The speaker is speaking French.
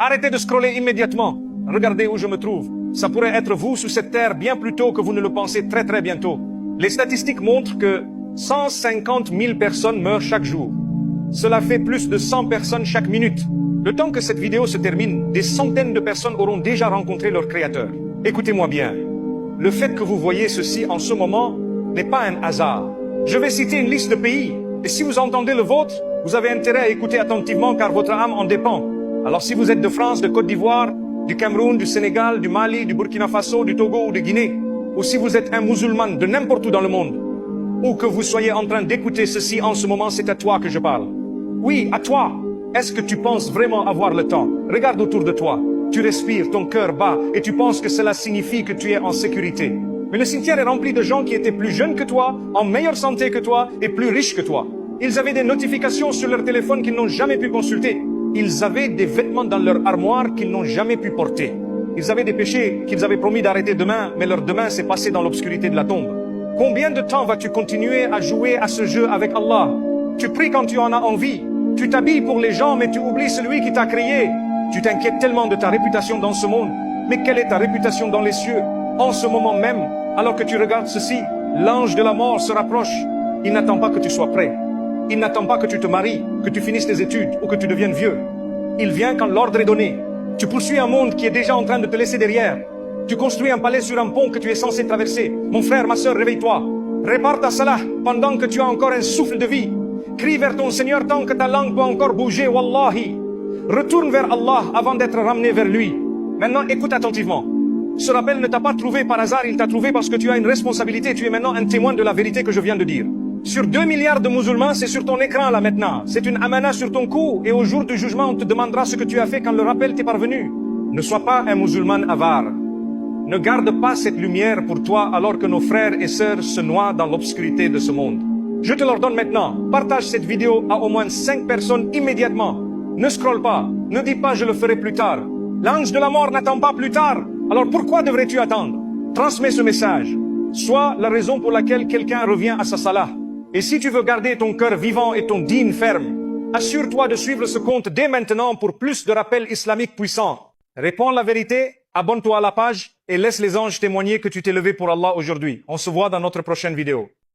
Arrêtez de scroller immédiatement. Regardez où je me trouve. Ça pourrait être vous sous cette terre bien plus tôt que vous ne le pensez très très bientôt. Les statistiques montrent que 150 000 personnes meurent chaque jour. Cela fait plus de 100 personnes chaque minute. Le temps que cette vidéo se termine, des centaines de personnes auront déjà rencontré leur créateur. Écoutez-moi bien. Le fait que vous voyez ceci en ce moment n'est pas un hasard. Je vais citer une liste de pays. Et si vous entendez le vôtre, vous avez intérêt à écouter attentivement car votre âme en dépend. Alors si vous êtes de France, de Côte d'Ivoire, du Cameroun, du Sénégal, du Mali, du Burkina Faso, du Togo ou de Guinée, ou si vous êtes un musulman de n'importe où dans le monde, ou que vous soyez en train d'écouter ceci en ce moment, c'est à toi que je parle. Oui, à toi. Est-ce que tu penses vraiment avoir le temps? Regarde autour de toi. Tu respires, ton cœur bat, et tu penses que cela signifie que tu es en sécurité. Mais le cimetière est rempli de gens qui étaient plus jeunes que toi, en meilleure santé que toi, et plus riches que toi. Ils avaient des notifications sur leur téléphone qu'ils n'ont jamais pu consulter. Ils avaient des vêtements dans leur armoire qu'ils n'ont jamais pu porter. Ils avaient des péchés qu'ils avaient promis d'arrêter demain, mais leur demain s'est passé dans l'obscurité de la tombe. Combien de temps vas-tu continuer à jouer à ce jeu avec Allah? Tu pries quand tu en as envie. Tu t'habilles pour les gens, mais tu oublies celui qui t'a créé. Tu t'inquiètes tellement de ta réputation dans ce monde. Mais quelle est ta réputation dans les cieux? En ce moment même, alors que tu regardes ceci, l'ange de la mort se rapproche. Il n'attend pas que tu sois prêt. Il n'attend pas que tu te maries, que tu finisses tes études ou que tu deviennes vieux. Il vient quand l'ordre est donné. Tu poursuis un monde qui est déjà en train de te laisser derrière. Tu construis un palais sur un pont que tu es censé traverser. Mon frère, ma sœur, réveille-toi. Répare ta salah pendant que tu as encore un souffle de vie. Crie vers ton Seigneur tant que ta langue peut encore bouger, wallahi. Retourne vers Allah avant d'être ramené vers lui. Maintenant, écoute attentivement. Ce rappel ne t'a pas trouvé par hasard, il t'a trouvé parce que tu as une responsabilité. Tu es maintenant un témoin de la vérité que je viens de dire. Sur 2 milliards de musulmans, c'est sur ton écran là maintenant. C'est une amana sur ton cou et au jour du jugement, on te demandera ce que tu as fait quand le rappel t'est parvenu. Ne sois pas un musulman avare. Ne garde pas cette lumière pour toi alors que nos frères et sœurs se noient dans l'obscurité de ce monde. Je te l'ordonne maintenant. Partage cette vidéo à au moins 5 personnes immédiatement. Ne scrolle pas. Ne dis pas je le ferai plus tard. L'ange de la mort n'attend pas plus tard. Alors pourquoi devrais-tu attendre? Transmets ce message. Sois la raison pour laquelle quelqu'un revient à sa salah. Et si tu veux garder ton cœur vivant et ton dîn ferme, assure-toi de suivre ce compte dès maintenant pour plus de rappels islamiques puissants. Réponds la vérité, abonne-toi à la page et laisse les anges témoigner que tu t'es levé pour Allah aujourd'hui. On se voit dans notre prochaine vidéo.